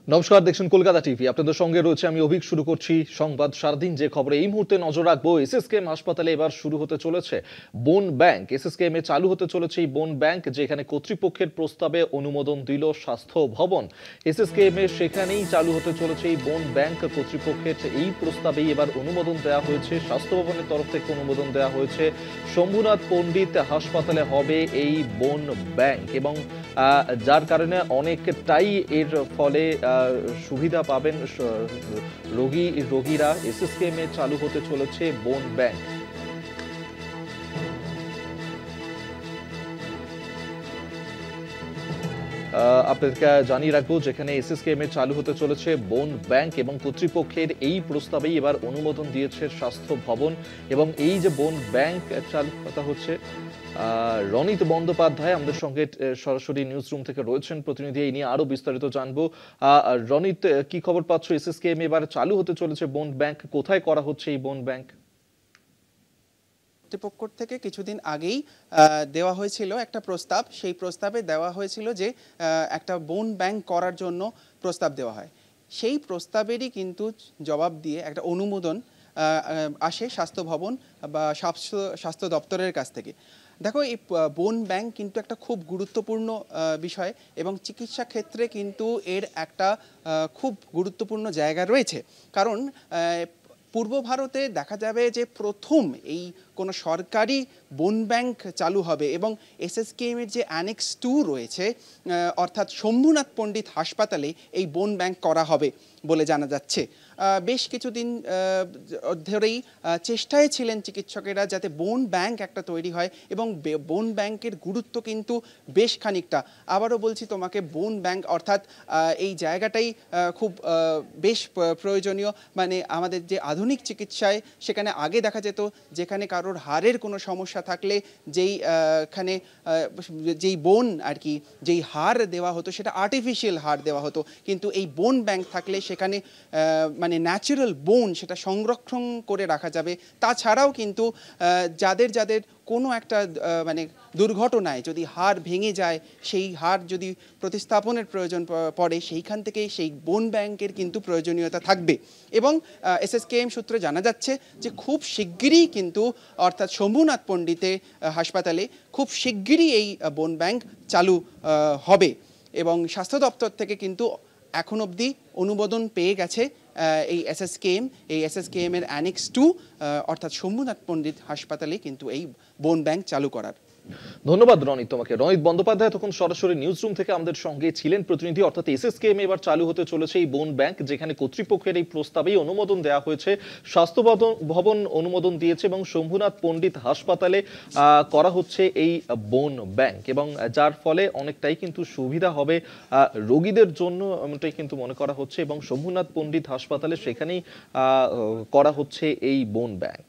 নমস্কার, দেখছেন কলকাতা টিভি। আপনাদের সঙ্গে রয়েছে আমি অভিক। শুরু করছি সংবাদ সারাদিন। যে খবরে এই মুহূর্তে নজর রাখবো, এসএসকেএম হাসপাতালে এবার শুরু হতে চলেছে বোন ব্যাংক। এসএসকেএম এ চালু হতে চলেছে এই বোন ব্যাংক, যেখানে কর্তৃপক্ষের প্রস্তাবে অনুমোদন দিল স্বাস্থ্য ভবন। এসএসকেএম এ সেখানেই চালু হতে চলেছে এই বোন ব্যাংক। কর্তৃপক্ষের এই প্রস্তাবেই এবার অনুমোদন দেওয়া হয়েছে, স্বাস্থ্য ভবনের তরফ থেকে অনুমোদন দেওয়া হয়েছে। শম্ভুনাথ পণ্ডিত হাসপাতালে হবে এই বোন ব্যাংক, এবং যার কারণে অনেকটাই এর ফলে সুবিধা পাবেন রোগীরা। এসএসকেএম এ চালু হতে চলেছে বোন ব্যাংক। আপনাদেরকে জানিয়ে রাখবো, যেখানে এসএসকেএম এ চালু হতে চলেছে বোন ব্যাংক এবং কর্তৃপক্ষের এই প্রস্তাবেই এবার অনুমোদন দিয়েছে স্বাস্থ্য ভবন। এবং এই যে বোন ব্যাংক চালু কথা হচ্ছে, রনিত বন্দ্যোপাধ্যায় আমাদের সঙ্গে সরাসরি নিউজ রুম থেকে রয়েছেন প্রতিনিধি। এই নিয়ে আরো বিস্তারিত জানবো। রনিত, কি খবর পাচ্ছ? এসএসকেএম এবার চালু হতে চলেছে বোন ব্যাংক, কোথায় করা হচ্ছে এই বোন ব্যাংক? কর্তৃপক্ষ থেকে কিছুদিন আগেই দেওয়া হয়েছিল একটা প্রস্তাব। সেই প্রস্তাবে দেওয়া হয়েছিল যে একটা বোন ব্যাংক করার জন্য প্রস্তাব দেওয়া হয়। সেই প্রস্তাবেরই কিন্তু জবাব দিয়ে একটা অনুমোদন আসে স্বাস্থ্য ভবন বা স্বাস্থ্য দপ্তরের কাছ থেকে। দেখো, এই বোন ব্যাংক কিন্তু একটা খুব গুরুত্বপূর্ণ বিষয়, এবং চিকিৎসা ক্ষেত্রে কিন্তু এর একটা খুব গুরুত্বপূর্ণ জায়গা রয়েছে। কারণ পূর্ব ভারতে দেখা যাবে যে প্রথম এই কোনো সরকারি বোন ব্যাংক চালু হবে, এবং এসএসকেএমের যে অ্যানেক্স 2 রয়েছে, অর্থাৎ শম্ভুনাথ পণ্ডিত হাসপাতালে এই বোন ব্যাংক করা হবে বলে জানা যাচ্ছে। বেশ কিছুদিন ধরেই চেষ্টায় ছিলেন চিকিৎসকেরা যাতে বোন ব্যাংক একটা তৈরি হয়, এবং বোন ব্যাংকের গুরুত্ব কিন্তু বেশ খানিকটা। আবারও বলছি তোমাকে, বোন ব্যাংক অর্থাৎ এই জায়গাটাই খুব বেশ প্রয়োজনীয়। মানে আমাদের যে আধুনিক চিকিৎসায়, সেখানে আগে দেখা যেত যেখানে কারোর হাড়ের কোনো সমস্যা থাকলে যেই বোন আর কি, যেই হাড় দেওয়া হতো সেটা আর্টিফিশিয়াল হাড় দেওয়া হতো, কিন্তু এই বোন ব্যাংক থাকলে সেখানে মানে ন্যাচারাল বোন সেটা সংরক্ষণ করে রাখা যাবে। তাছাড়াও কিন্তু যাদের কোনো একটা মানে দুর্ঘটনায় যদি হাড় ভেঙে যায়, সেই হাড় যদি প্রতিস্থাপনের প্রয়োজন পড়ে, সেইখান থেকেই সেই বোন ব্যাংকের কিন্তু প্রয়োজনীয়তা থাকবে। এবং এসএসকেএম সূত্রে জানা যাচ্ছে যে খুব শিগগিরই কিন্তু, অর্থাৎ শম্ভুনাথ পণ্ডিতে হাসপাতালে খুব শিগগিরই এই বোন ব্যাংক চালু হবে। এবং স্বাস্থ্য দপ্তর থেকে কিন্তু এখন অবধি অনুমোদন পেয়ে গেছে এই এসএসকেএম এর অ্যানেক্স 2 অর্থাৎ শম্ভুনাথ পণ্ডিত হাসপাতালে কিন্তু এই বোন ব্যাংক চালু করার। ধন্যবাদ রনিত তোমাকে। রনিত বন্দ্যোপাধ্যায় তখন সরাসরি নিউজ রুম থেকে আমাদের সঙ্গে ছিলেন প্রতিনিধি। অর্থাৎ এসএসকেএম এবার চালু হতে চলেছে এই বোন ব্যাংক, যেখানে কর্তৃপক্ষের এই প্রস্তাবেই অনুমোদন দেওয়া হয়েছে, স্বাস্থ্য ভবন অনুমোদন দিয়েছে, এবং শম্ভুনাথ পণ্ডিত হাসপাতালে করা হচ্ছে এই বোন ব্যাংক, এবং যার ফলে অনেকটাই কিন্তু সুবিধা হবে রোগীদের জন্য, এমনটাই কিন্তু মনে করা হচ্ছে। এবং শম্ভুনাথ পণ্ডিত হাসপাতালে সেখানেই করা হচ্ছে এই বোন ব্যাংক।